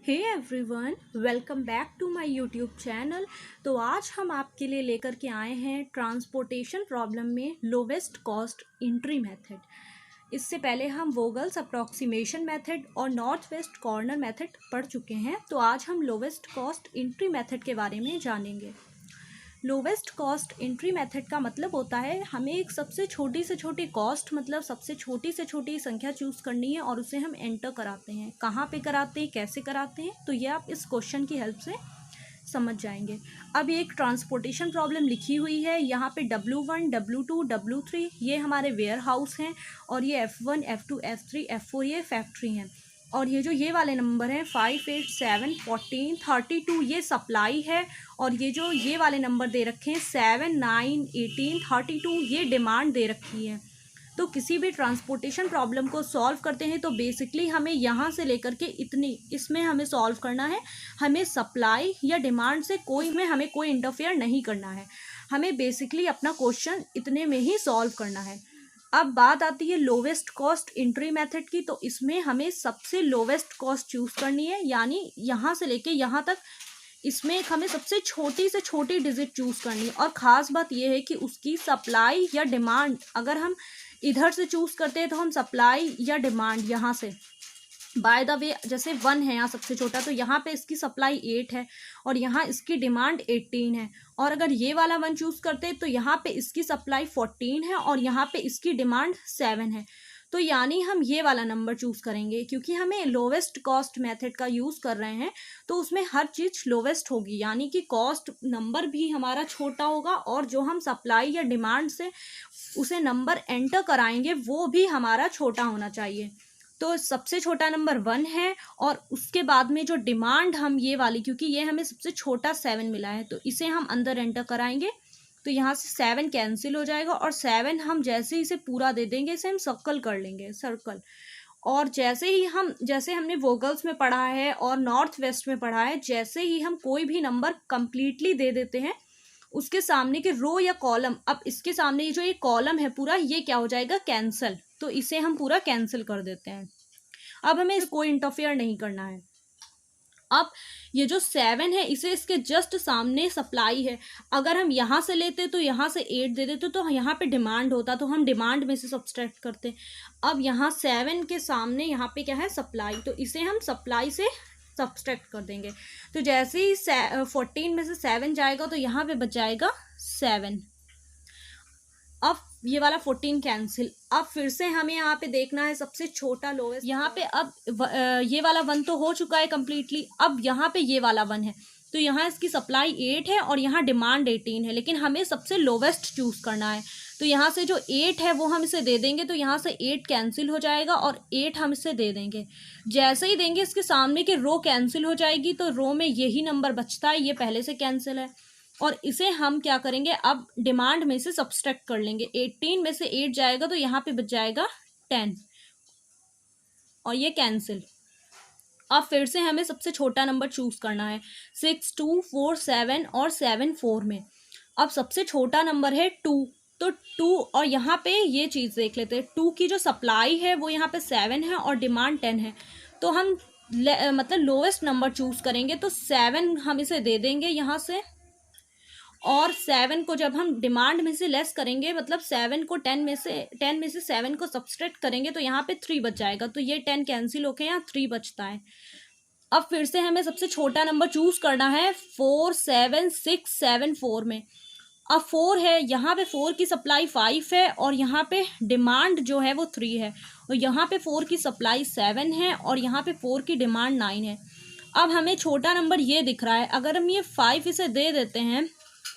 Hey everyone, welcome back to my YouTube channel. तो आज हम आपके लिए लेकर के आए हैं ट्रांसपोर्टेशन प्रॉब्लम में लोवेस्ट कॉस्ट एंट्री मेथड। इससे पहले हम वोगल्स अप्रॉक्सीमेशन मेथड और नॉर्थ वेस्ट कॉर्नर मेथड पढ़ चुके हैं। तो आज हम लोवेस्ट कॉस्ट एंट्री मेथड के बारे में जानेंगे। लोवेस्ट कॉस्ट एंट्री मेथड का मतलब होता है हमें एक सबसे छोटी से छोटी कॉस्ट मतलब सबसे छोटी से छोटी संख्या चूज़ करनी है और उसे हम एंटर कराते हैं। कहाँ पे कराते हैं, कैसे कराते हैं, तो ये आप इस क्वेश्चन की हेल्प से समझ जाएंगे। अब ये एक ट्रांसपोर्टेशन प्रॉब्लम लिखी हुई है। यहाँ पे W1, W2, W3 ये हमारे वेयर हाउस हैं और ये F1, F2, F3, F4 ये फैक्ट्री हैं। और ये जो ये वाले नंबर हैं 5, 8, 7, 14, 32 ये सप्लाई है। और ये जो ये वाले नंबर दे रखे हैं 7, 9, 18, 32 ये डिमांड दे रखी है। तो किसी भी ट्रांसपोर्टेशन प्रॉब्लम को सॉल्व करते हैं तो बेसिकली हमें यहाँ से लेकर के इतनी इसमें हमें सॉल्व करना है। हमें सप्लाई या डिमांड से हमें कोई इंटरफेयर नहीं करना है। हमें बेसिकली अपना क्वेश्चन इतने में ही सॉल्व करना है। अब बात आती है लोवेस्ट कॉस्ट एंट्री मेथड की। तो इसमें हमें सबसे लोवेस्ट कॉस्ट चूज़ करनी है, यानी यहाँ से लेके यहाँ तक इसमें हमें सबसे छोटी से छोटी डिजिट चूज़ करनी है। और ख़ास बात यह है कि उसकी सप्लाई या डिमांड अगर हम इधर से चूज़ करते हैं तो हम सप्लाई या डिमांड यहाँ से बाय द वे जैसे 1 है यहाँ सबसे छोटा, तो यहाँ पे इसकी सप्लाई 8 है और यहाँ इसकी डिमांड 18 है। और अगर ये वाला 1 चूज़ करते हैं तो यहाँ पे इसकी सप्लाई 14 है और यहाँ पे इसकी डिमांड 7 है। तो यानी हम ये वाला नंबर चूज़ करेंगे क्योंकि हमें लोवेस्ट कॉस्ट मेथड का यूज़ कर रहे हैं तो उसमें हर चीज़ लोवेस्ट होगी, यानी कि कॉस्ट नंबर भी हमारा छोटा होगा और जो हम सप्लाई या डिमांड से उसे नंबर एंटर कराएंगे वो भी हमारा छोटा होना चाहिए। तो सबसे छोटा नंबर 1 है और उसके बाद में जो डिमांड हम ये वाली, क्योंकि ये हमें सबसे छोटा 7 मिला है तो इसे हम अंदर एंटर कराएंगे। तो यहाँ से 7 कैंसिल हो जाएगा और 7 हम जैसे ही इसे पूरा दे देंगे, इसे हम सर्कल कर लेंगे, सर्कल। और जैसे हमने वोगल्स में पढ़ा है और नॉर्थ वेस्ट में पढ़ा है, जैसे ही हम कोई भी नंबर कंप्लीटली दे देते हैं उसके सामने के रो या कॉलम, अब इसके सामने जो ये कॉलम है पूरा ये क्या हो जाएगा, कैंसिल। तो इसे हम पूरा कैंसिल कर देते हैं। अब हमें कोई इंटरफेयर नहीं करना है। अब ये जो 7 है इसे इसके जस्ट सामने सप्लाई है। अगर हम यहाँ से लेते तो यहाँ से 8 दे देते तो यहाँ पे डिमांड होता, तो हम डिमांड में से सब्सट्रैक्ट करते। अब यहाँ 7 के सामने यहाँ पे क्या है, सप्लाई, तो इसे हम सप्लाई से सब्सट्रैक्ट कर देंगे। तो जैसे ही 14 में से 7 जाएगा तो यहाँ पे बच जाएगा 7। अब ये वाला 14 कैंसिल। अब फिर से हमें यहाँ पे देखना है सबसे छोटा लोवेस्ट। यहाँ पे अब ये वाला 1 तो हो चुका है कम्प्लीटली। अब यहाँ पे ये वाला 1 है तो यहाँ इसकी सप्लाई 8 है और यहाँ डिमांड 18 है, लेकिन हमें सबसे लोवेस्ट चूज़ करना है। तो यहाँ से जो 8 है वो हम इसे दे देंगे, तो यहाँ से 8 कैंसिल हो जाएगा और 8 हम इसे दे देंगे। जैसे ही देंगे इसके सामने की रो कैंसिल हो जाएगी, तो रो में यही नंबर बचता है, ये पहले से कैंसिल है। और इसे हम क्या करेंगे, अब डिमांड में से सब्सट्रैक्ट कर लेंगे। 18 में से 8 जाएगा तो यहाँ पे बच जाएगा 10 और ये कैंसिल। अब फिर से हमें सबसे छोटा नंबर चूज करना है 6, 2, 4, 7 और 7, 4 में। अब सबसे छोटा नंबर है 2, तो 2 और यहाँ पे ये चीज़ देख लेते हैं। 2 की जो सप्लाई है वो यहाँ पे 7 है और डिमांड 10 है, तो हम मतलब लोवेस्ट नंबर चूज करेंगे। तो 7 हम इसे दे देंगे यहाँ से, और 7 को जब हम डिमांड में से लेस करेंगे, मतलब 7 को 10 में से 7 को सब्सट्रैक्ट करेंगे तो यहाँ पे 3 बच जाएगा। तो ये 10 कैंसिल होके यहाँ 3 बचता है। अब फिर से हमें सबसे छोटा नंबर चूज करना है 4, 7, 6, 7, 4 में। अब 4 है, यहाँ पे 4 की सप्लाई 5 है और यहाँ पे डिमांड जो है वो 3 है, और यहाँ पे 4 की सप्लाई 7 है और यहाँ पे 4 की डिमांड 9 है। अब हमें छोटा नंबर ये दिख रहा है, अगर हम ये 5 इसे दे देते हैं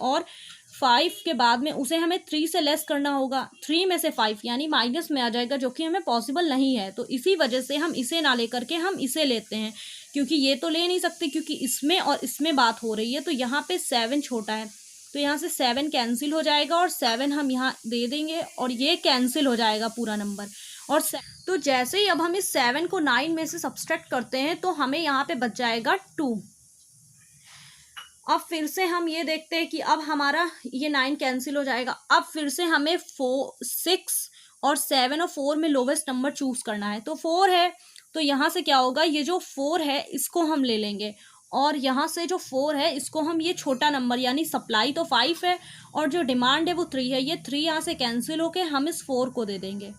और 5 के बाद में उसे हमें 3 से लेस करना होगा। 3 में से 5 यानी माइनस में आ जाएगा, जो कि हमें पॉसिबल नहीं है। तो इसी वजह से हम इसे ना लेकर के हम इसे लेते हैं, क्योंकि ये तो ले नहीं सकते क्योंकि इसमें और इसमें बात हो रही है। तो यहाँ पे 7 छोटा है, तो यहाँ से 7 कैंसिल हो जाएगा और 7 हम यहाँ दे देंगे और ये कैंसिल हो जाएगा पूरा नंबर। और तो जैसे ही अब हम इस 7 को 9 में से सब्सट्रैक्ट करते हैं तो हमें यहाँ पे बच जाएगा 2। अब फिर से हम ये देखते हैं कि अब हमारा ये 9 कैंसिल हो जाएगा। अब फिर से हमें 4, 6 और 7 और 4 में लोवेस्ट नंबर चूज करना है। तो 4 है तो यहाँ से क्या होगा, ये जो 4 है इसको हम ले लेंगे और यहाँ से जो 4 है इसको हम, ये छोटा नंबर यानी सप्लाई तो 5 है और जो डिमांड है वो 3 है, ये 3 यहाँ से कैंसिल होके हम इस 4 को दे देंगे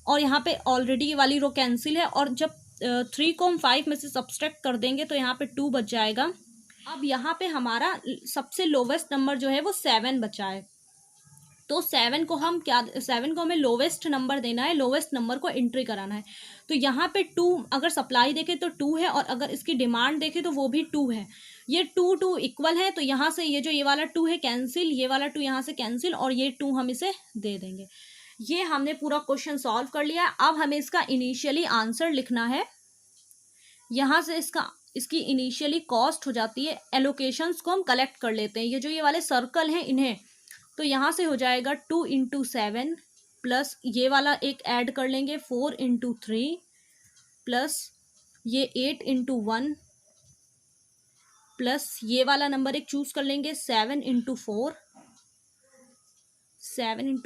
और यहाँ पे ऑलरेडी ये वाली रो कैंसिल है और जब 3 को हम 5 में से सब्सट्रैक्ट कर देंगे तो यहाँ पे 2 बच जाएगा। अब यहाँ पे हमारा सबसे लोवेस्ट नंबर जो है वो 7 बचा है, तो 7 को हमें लोवेस्ट नंबर देना है, लोवेस्ट नंबर को एंट्री कराना है। तो यहाँ पे 2, अगर सप्लाई देखे तो 2 है और अगर इसकी डिमांड देखे तो वो भी 2 है, ये 2 इक्वल है। तो यहाँ से ये वाला 2 है कैंसिल, ये वाला 2 यहाँ से कैंसिल और ये 2 हम इसे दे देंगे। ये हमने पूरा क्वेश्चन सॉल्व कर लिया है। अब हमें इसका इनिशियली आंसर लिखना है। यहाँ से इसकी इनिशियली कॉस्ट हो जाती है, एलोकेशंस को हम कलेक्ट कर लेते हैं, ये वाले सर्कल हैं इन्हें। तो यहाँ से हो जाएगा 2 × 7 प्लस ये वाला एक ऐड कर लेंगे 4 × 3 प्लस ये 8 × 1 प्लस ये वाला नंबर एक चूज कर लेंगे 7 ×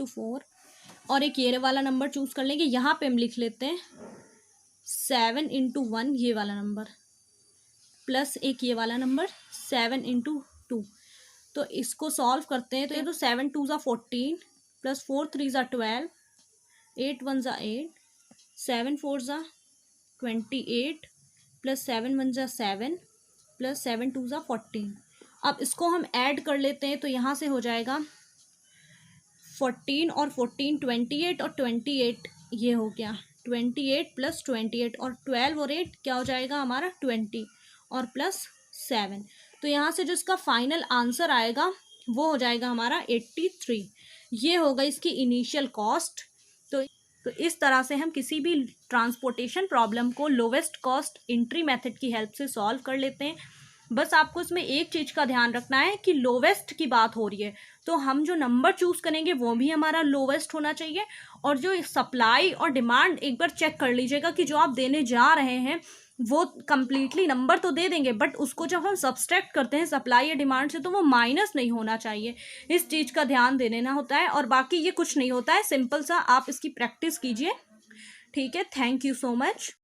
4 और एक ये वाला नंबर चूज कर लेंगे। यहाँ पे हम लिख लेते हैं 7 × 1 ये वाला नंबर प्लस एक ये वाला नंबर 7 × 2। तो इसको सॉल्व करते हैं तो ये तो 7 2 = 14 प्लस 4 3 = 12, 8 1 = 8, 7 4 = 28 प्लस 7 1 = 7 प्लस 7 2 = 14। अब इसको हम ऐड कर लेते हैं तो यहाँ से हो जाएगा 14 और 14 28 और 28 ये हो गया 28 प्लस 28 और 12 और 8 क्या हो जाएगा हमारा 20 और प्लस 7। तो यहाँ से जो इसका फाइनल आंसर आएगा वो हो जाएगा हमारा 83। ये होगा इसकी इनिशियल कॉस्ट। तो इस तरह से हम किसी भी ट्रांसपोर्टेशन प्रॉब्लम को लोवेस्ट कॉस्ट एंट्री मेथड की हेल्प से सॉल्व कर लेते हैं। बस आपको इसमें एक चीज़ का ध्यान रखना है कि लोवेस्ट की बात हो रही है तो हम जो नंबर चूज़ करेंगे वो भी हमारा लोवेस्ट होना चाहिए और जो सप्लाई और डिमांड एक बार चेक कर लीजिएगा कि जो आप देने जा रहे हैं वो कंप्लीटली नंबर तो दे देंगे बट उसको जब हम सब्सट्रैक्ट करते हैं सप्लाई या डिमांड से तो वो माइनस नहीं होना चाहिए। इस चीज़ का ध्यान देना होता है और बाकी ये कुछ नहीं होता है, सिंपल सा आप इसकी प्रैक्टिस कीजिए। ठीक है, थैंक यू सो मच।